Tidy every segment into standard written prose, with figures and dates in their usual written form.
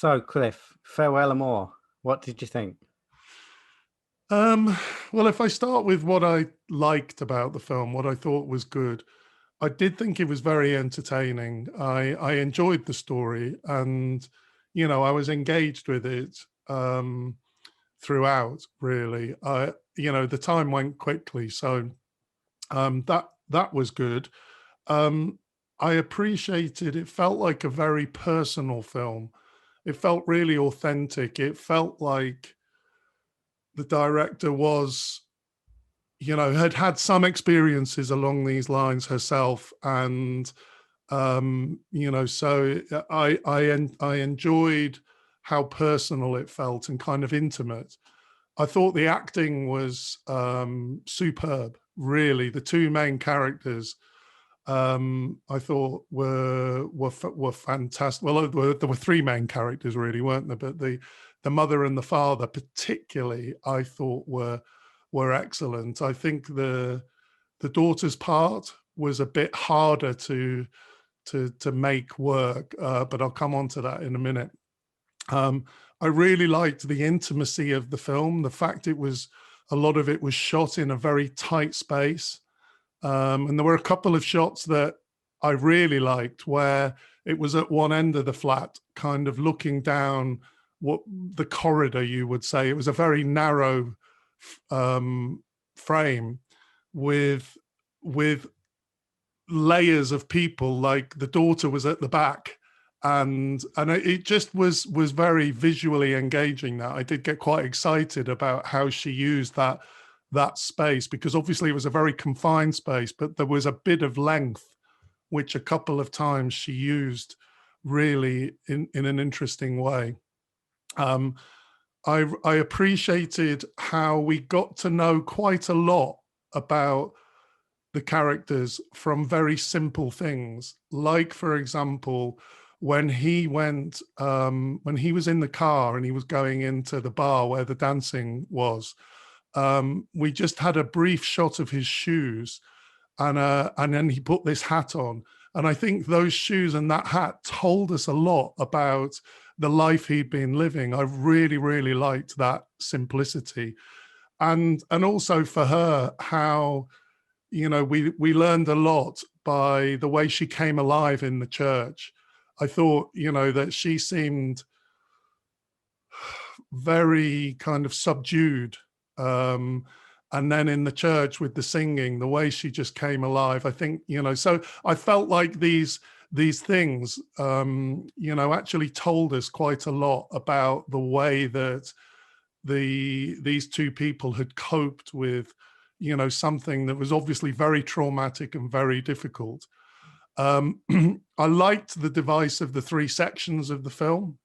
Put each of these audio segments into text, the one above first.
So, Cliff, farewell, Amor. What did you think? Um, well, if I start with what I liked about the film, what I thought was good, I did think it was very entertaining. I enjoyed the story, and I was engaged with it throughout. Really, the time went quickly, so that was good. Um, I appreciated. It felt like a very personal film. It felt really authentic. It felt like the director was had some experiences along these lines herself, and so I enjoyed how personal it felt and kind of intimate. I thought the acting was superb. Really, the two main characters I thought were fantastic. Well, there were three main characters, really, weren't there? But the mother and the father, particularly, I thought were excellent. I think the daughter's part was a bit harder to make work, but I'll come on to that in a minute. I really liked the intimacy of the film, the fact a lot of it was shot in a very tight space. And there were a couple of shots that I really liked where it was at one end of the flat, kind of looking down what the corridor, you would say. It was a very narrow frame with with layers of people. Like the daughter was at the back, and it just was very visually engaging. That I did get quite excited about how she used that space, because obviously it was a very confined space, but there was a bit of length which a couple of times she used really in an interesting way. um, I appreciated how we got to know quite a lot about the characters from very simple things, like, for example, when when he was in the car and he was going into the bar where the dancing was. We just had a brief shot of his shoes, and then he put this hat on. And I think those shoes and that hat told us a lot about the life he'd been living. I really, really liked that simplicity. And also for her, how, we learned a lot by the way she came alive in the church. I thought, that she seemed very kind of subdued. Um, and then in the church with the singing, the way she just came alive, I think, so I felt like these things, actually told us quite a lot about the way that these two people had coped with, something that was obviously very traumatic and very difficult. I liked the device of the three sections of the film.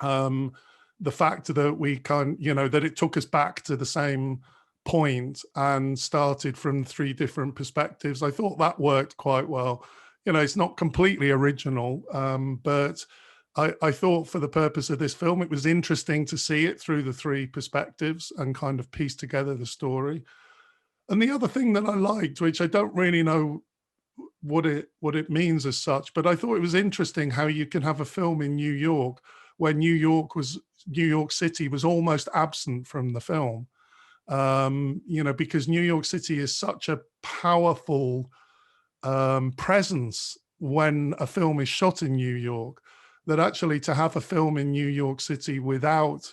The fact that that it took us back to the same point and started from three different perspectives. I thought that worked quite well. It's not completely original, but I thought for the purpose of this film, it was interesting to see it through the three perspectives and kind of piece together the story. And the other thing that I liked, which I don't really know what it means as such, but I thought it was interesting how you can have a film in New York where New York City was almost absent from the film. Because New York City is such a powerful presence when a film is shot in New York, that actually to have a film in New York City without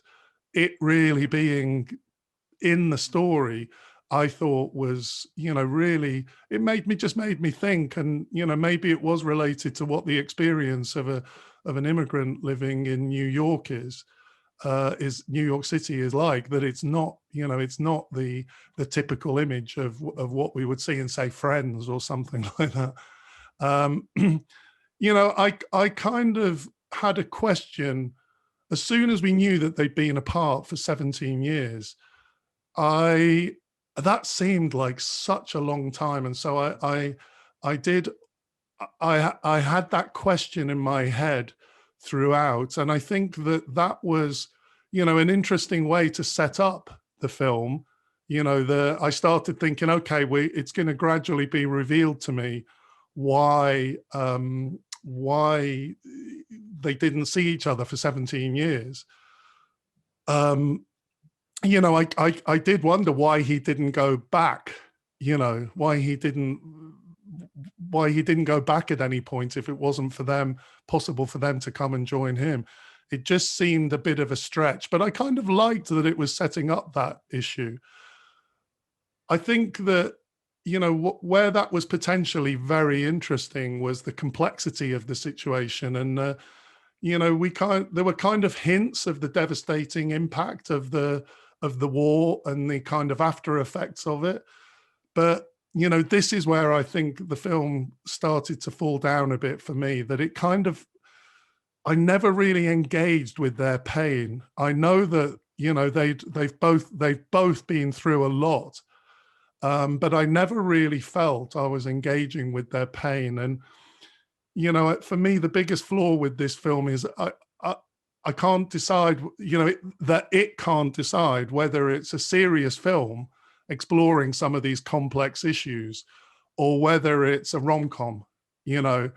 it really being in the story, I thought was, really, it made me think. And, maybe it was related to what the experience of an immigrant living in New York is New York City is like, that it's not, it's not the typical image of what we would see in, say, Friends or something like that. Um, I kind of had a question as soon as we knew that they'd been apart for 17 years. That seemed like such a long time, and so I had that question in my head throughout, and I think that was, an interesting way to set up the film. I started thinking, okay, it's going to gradually be revealed to me why why they didn't see each other for 17 years. You know, I did wonder why he didn't go back, you know, why he didn't go back at any point if it wasn't for them, possible for them to come and join him. It just seemed a bit of a stretch, but I kind of liked that it was setting up that issue. I think that, you know, where that was potentially very interesting was the complexity of the situation. And, you know, there were kind of hints of the devastating impact of the war and the kind of after effects of it. But, you know, this is where I think the film started to fall down a bit for me, that it kind of, I never really engaged with their pain. I know that, you know, they've both been through a lot, but I never really felt I was engaging with their pain. And, you know, for me, the biggest flaw with this film is I can't decide, you know, that it can't decide whether it's a serious film exploring some of these complex issues or whether it's a rom-com, you know,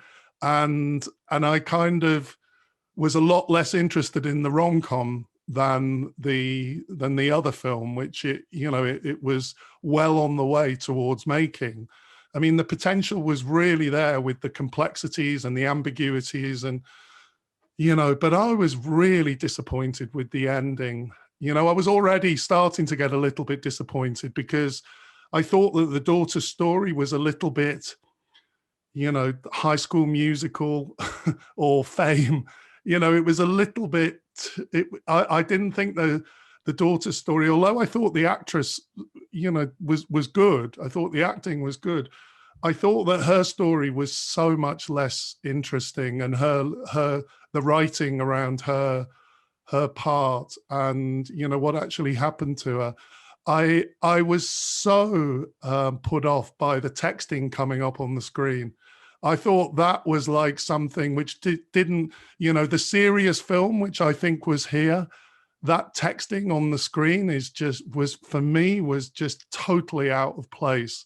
and I kind of was a lot less interested in the rom-com than the other film, which it was well on the way towards making. I mean, the potential was really there with the complexities and the ambiguities, and, you know, but I was really disappointed with the ending. You know, I was already starting to get a little bit disappointed because I thought that the daughter's story was a little bit, you know, High School Musical or Fame. You know, it was a little bit, I didn't think the daughter's story, although I thought the actress, you know, was good. I thought the acting was good. I thought that her story was so much less interesting, and the writing around her part and, you know, what actually happened to her. I was so put off by the texting coming up on the screen. I thought that was like something which didn't, you know, the serious film, which I think was here, that texting on the screen was for me just totally out of place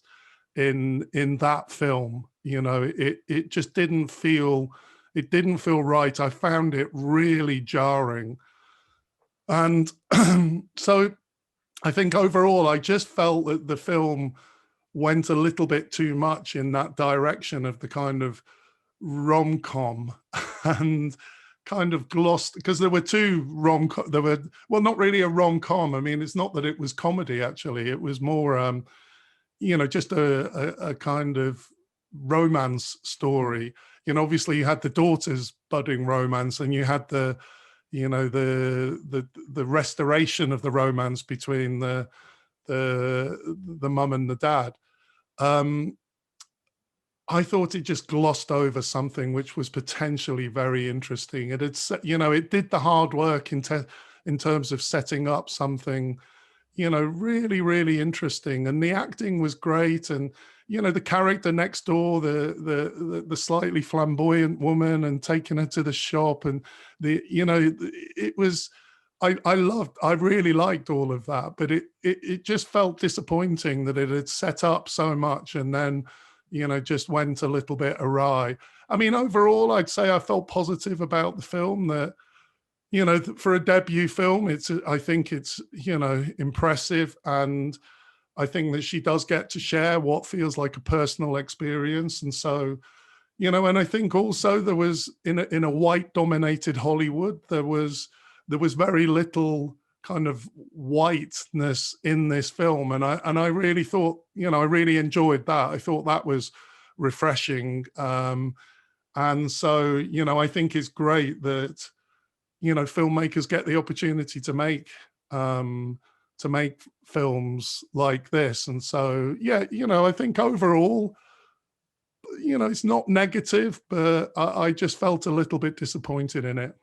in that film. You know, it just didn't feel right. I found it really jarring. And so I think overall, I just felt that the film went a little bit too much in that direction of the kind of rom-com and kind of glossed, because there were two rom-com, well, not really a rom-com. I mean, it's not that it was comedy, actually. It was more, you know, just a kind of romance story. You know, obviously you had the daughter's budding romance, and you had the, you know, the restoration of the romance between the mum and the dad. I thought it just glossed over something which was potentially very interesting. It had, you know, it did the hard work in terms of setting up something, you know, really, really interesting. And the acting was great. And, you know, the character next door, the slightly flamboyant woman, and taking her to the shop, and you know, it was, I really liked all of that, but it just felt disappointing that it had set up so much and then, you know, just went a little bit awry. I mean, overall, I'd say I felt positive about the film, that, you know, for a debut film, I think it's, you know, impressive. And I think that she does get to share what feels like a personal experience. And so, you know, and I think also there was, in a white dominated Hollywood, there was very little kind of whiteness in this film. And I really thought, you know, I really enjoyed that. I thought that was refreshing. And so, you know, I think it's great that, you know, filmmakers get the opportunity to make films like this. And so, yeah, you know, I think overall, you know, it's not negative, but I just felt a little bit disappointed in it.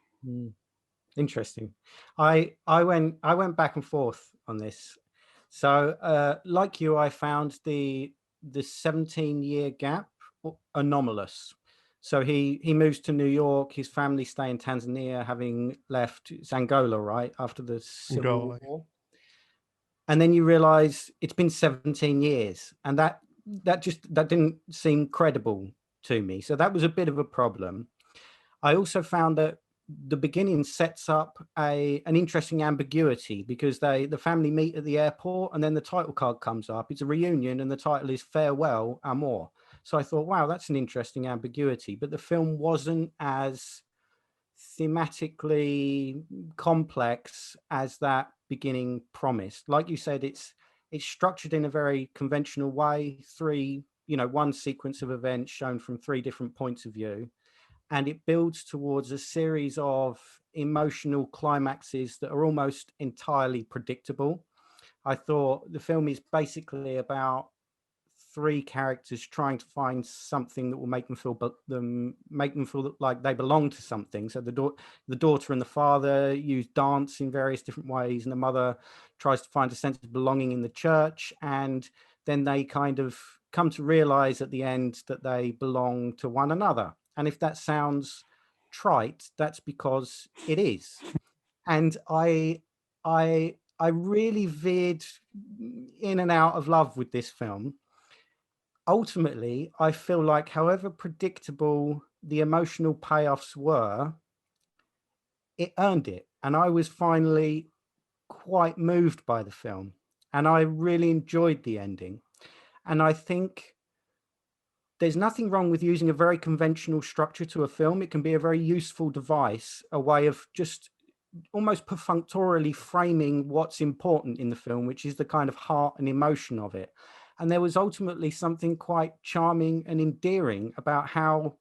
Interesting. I went back and forth on this. So like you, I found the 17-year gap anomalous. So he moves to New York. His family stay in Tanzania, having left Angola, right, after the Civil War. And then you realize it's been 17 years, and that didn't seem credible to me. So that was a bit of a problem. I also found that the beginning sets up an interesting ambiguity, because the family meet at the airport and then the title card comes up. It's a reunion and the title is Farewell, Amor. So I thought, wow, that's an interesting ambiguity. But the film wasn't as thematically complex as that beginning promised. Like you said, it's structured in a very conventional way. One sequence of events shown from three different points of view, and it builds towards a series of emotional climaxes that are almost entirely predictable. I thought the film is basically about three characters trying to find something that will make them feel like they belong to something. So the daughter and the father use dance in various different ways, and the mother tries to find a sense of belonging in the church, and then they kind of come to realize at the end that they belong to one another. And if that sounds trite, that's because it is. And I really veered in and out of love with this film. Ultimately, I feel like however predictable the emotional payoffs were, it earned it. And I was finally quite moved by the film. And I really enjoyed the ending. And I think there's nothing wrong with using a very conventional structure to a film. It can be a very useful device, a way of just almost perfunctorily framing what's important in the film, which is the kind of heart and emotion of it. And there was ultimately something quite charming and endearing about how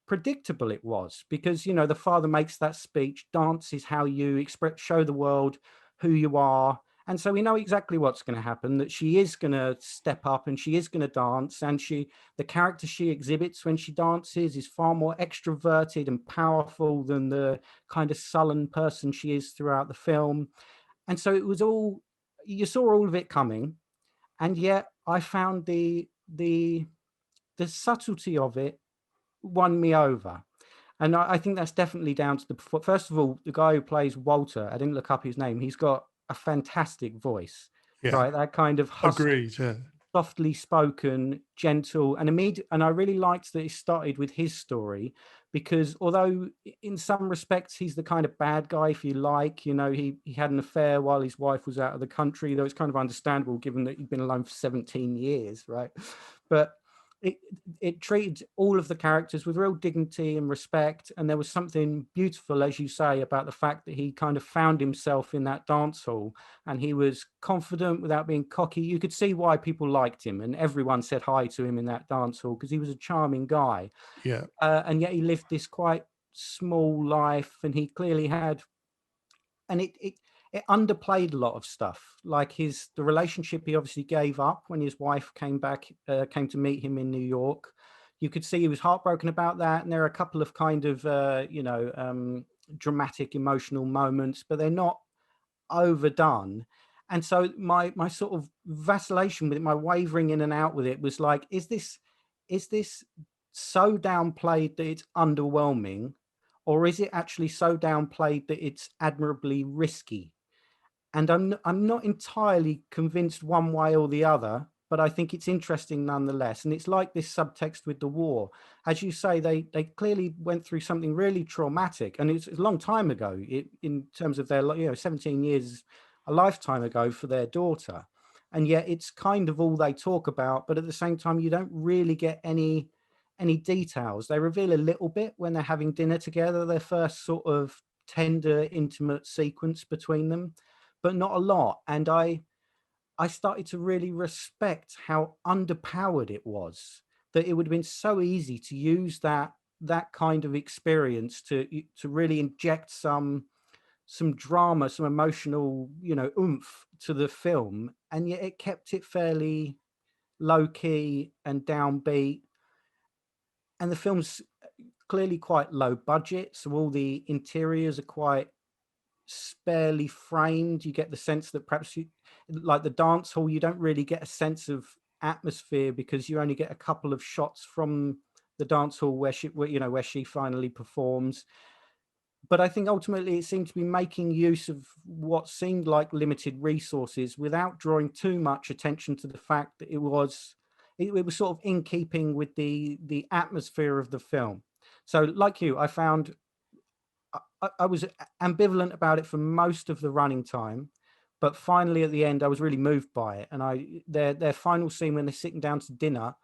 predictable it was, because the father makes that speech, dance is how you show the world who you are. And so we know exactly what's going to happen, that she is going to step up and she is going to dance, and the character she exhibits when she dances is far more extroverted and powerful than the kind of sullen person she is throughout the film. And so it was all, you saw all of it coming, and yet I found the subtlety of it won me over. And I think that's definitely down to first of all, the guy who plays Walter, I didn't look up his name. He's got a fantastic voice, Yeah, right? That kind of husky, agreed. Yeah, softly spoken, gentle, and immediate. And I really liked that it started with his story, because although in some respects he's the kind of bad guy, if you like, he had an affair while his wife was out of the country, though it's kind of understandable given that he'd been alone for 17 years, right? But it treated all of the characters with real dignity and respect, and there was something beautiful, as you say, about the fact that he kind of found himself in that dance hall, and he was confident without being cocky. You could see why people liked him, and everyone said hi to him in that dance hall because he was a charming guy. yeah, And yet he lived this quite small life, and he clearly had, and it underplayed a lot of stuff, like the relationship he obviously gave up when his wife came to meet him in New York. You could see he was heartbroken about that, and there are a couple of kind of dramatic emotional moments, but they're not overdone. And so my sort of vacillation with it, my wavering in and out with it, was like, is this so downplayed that it's underwhelming, or is it actually so downplayed that it's admirably risky? And I'm not entirely convinced one way or the other, but I think it's interesting nonetheless. And it's like this subtext with the war, as you say, they clearly went through something really traumatic, and it's a long time ago in terms of their 17 years, a lifetime ago for their daughter, and yet it's kind of all they talk about. But at the same time, you don't really get any details. They reveal a little bit when they're having dinner together, their first sort of tender, intimate sequence between them, but not a lot. And I started to really respect how underpowered it was, that it would have been so easy to use that kind of experience to really inject some drama, some emotional, oomph to the film. And yet it kept it fairly low key and downbeat. And the film's clearly quite low budget, so all the interiors are quite sparely framed. You get the sense that perhaps like the dance hall, you don't really get a sense of atmosphere because you only get a couple of shots from the dance hall where she finally performs. But I think ultimately it seemed to be making use of what seemed like limited resources without drawing too much attention to the fact that it was sort of in keeping with the atmosphere of the film. So, like you, I found I was ambivalent about it for most of the running time, but finally at the end, I was really moved by it. And their final scene when they're sitting down to dinner,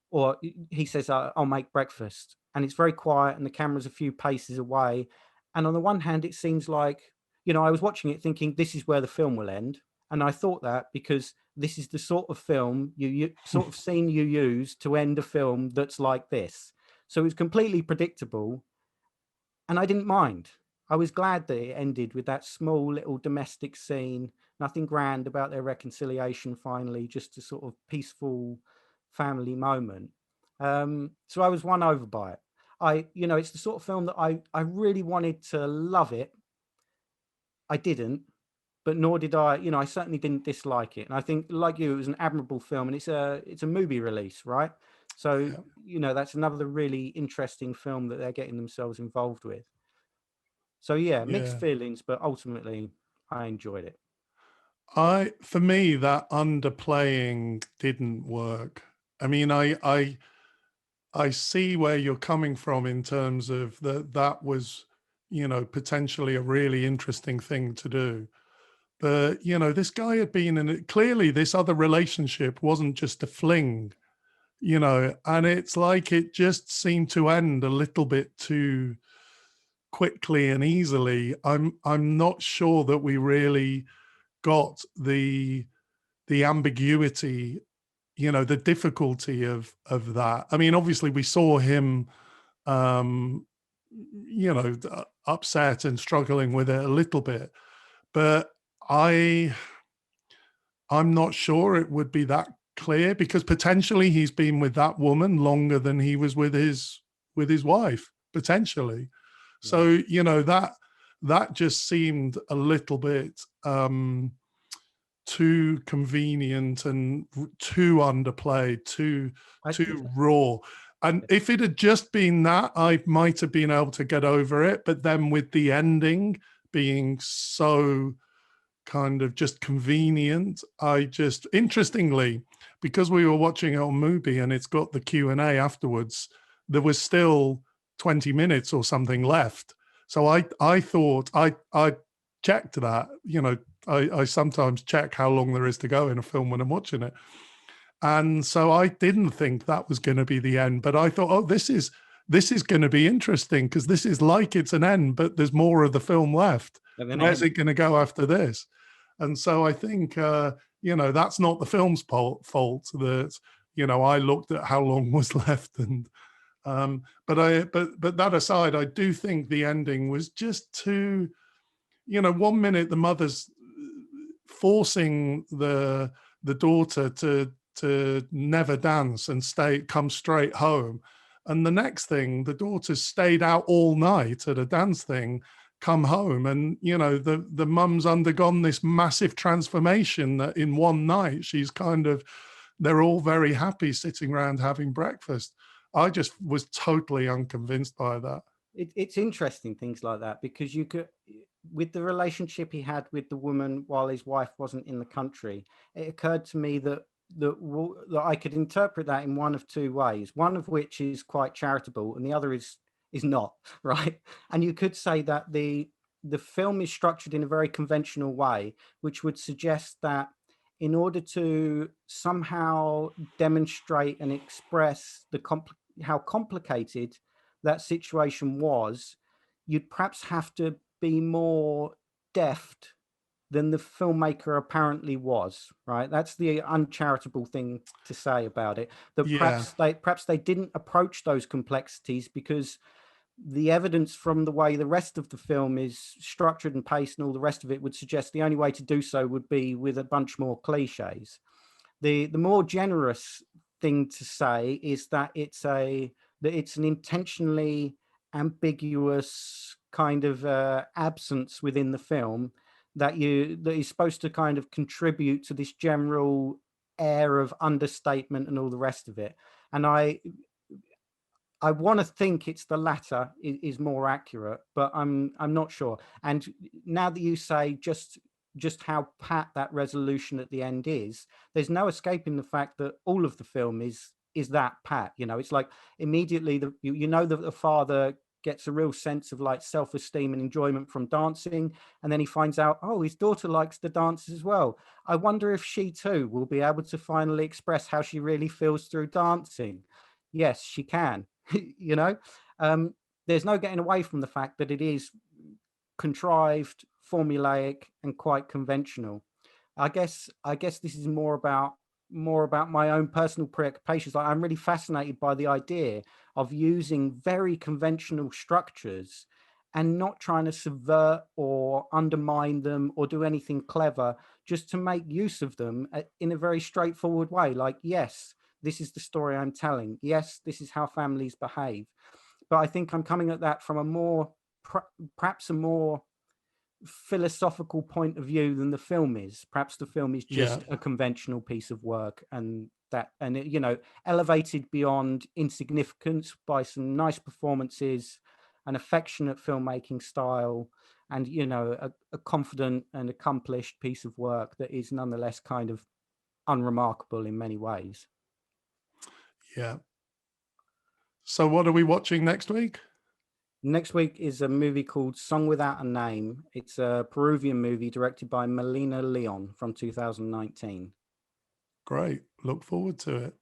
or he says, "I'll make breakfast," and it's very quiet, and the camera's a few paces away. And on the one hand, it seems like, I was watching it thinking this is where the film will end, and I thought that because this is the sort of film you sort of scene you use to end a film that's like this. So it's completely predictable, and I didn't mind. I was glad that it ended with that small little domestic scene, nothing grand about their reconciliation finally, just a sort of peaceful family moment. So I was won over by it. It's the sort of film that I really wanted to love it. I didn't, but nor did I, I certainly didn't dislike it. And I think, like you, it was an admirable film, and it's a movie release, right? So, Yeah. that's another really interesting film that they're getting themselves involved with. So yeah, mixed Yeah. feelings, but ultimately I enjoyed it. For me, that underplaying didn't work. I mean, I see where you're coming from in terms of that was, potentially a really interesting thing to do. But, this guy had been in it. Clearly, this other relationship wasn't just a fling, and it's like it just seemed to end a little bit too quickly and easily. I'm not sure that we really got the ambiguity, the difficulty of that. I mean, obviously we saw him um upset and struggling with it a little bit, but I I'm not sure it would be that clear, because potentially he's been with that woman longer than he was with his wife, potentially. Yeah, So, that just seemed a little bit too convenient and too underplayed, too I think too raw. And so. if it had just been that, I might have been able to get over it. But then with the ending being so kind of just convenient, I just, interestingly, because we were watching it on Mubi and it's got the Q&A afterwards, there was still 20 minutes or something left. So I thought I checked that, I sometimes check how long there is to go in a film when I'm watching it. And so I didn't think that was going to be the end, but I thought, oh, this is going to be interesting, because this is like it's an end, but there's more of the film left. And then Where's it going to go after this? And so I think, that's not the film's fault that, I looked at how long was left. And but that aside, I do think the ending was just too, 1 minute the mother's forcing the daughter to never dance and come straight home, and the next thing the daughter stayed out all night at a dance thing, come home, and the mum's undergone this massive transformation that in one night she's kind of, they're all very happy sitting around having breakfast. I just was totally unconvinced by that. It's interesting things like that, because you could, with the relationship he had with the woman while his wife wasn't in the country, it occurred to me that I could interpret that in one of two ways. One of which is quite charitable, and the other is not, right? And you could say that the film is structured in a very conventional way, which would suggest that in order to somehow demonstrate and express how complicated that situation was, you'd perhaps have to be more deft than the filmmaker apparently was, right? That's the uncharitable thing to say about it, that Yeah. perhaps they didn't approach those complexities because the evidence from the way the rest of the film is structured and paced and all the rest of it would suggest the only way to do so would be with a bunch more cliches. The more generous thing to say is that it's an intentionally ambiguous kind of absence within the film that is supposed to kind of contribute to this general air of understatement and all the rest of it. And I want to think it's the latter is more accurate, but I'm not sure. And now that you say just just how pat that resolution at the end is, there's no escaping the fact that all of the film is that pat. You know, it's like immediately you know that the father gets a real sense of like self-esteem and enjoyment from dancing, and then he finds out, oh, his daughter likes to dance as well. I wonder if she too will be able to finally express how she really feels through dancing. Yes, she can. You know, there's no getting away from the fact that it is contrived, formulaic, and quite conventional. I guess this is more about my own personal preoccupations. Like, I'm really fascinated by the idea of using very conventional structures and not trying to subvert or undermine them or do anything clever, just to make use of them in a very straightforward way. Like, yes, this is the story I'm telling. Yes, this is how families behave. But I think I'm coming at that from a more, perhaps a more philosophical point of view than the film is. Perhaps the film is Yeah. just a conventional piece of work, and it, you know, elevated beyond insignificance by some nice performances, an affectionate filmmaking style, and, you know, a confident and accomplished piece of work that is nonetheless kind of unremarkable in many ways. Yeah. So what are we watching next week? Next week is a movie called Song Without a Name. It's a Peruvian movie directed by Melina Leon from 2019. Great. Look forward to it.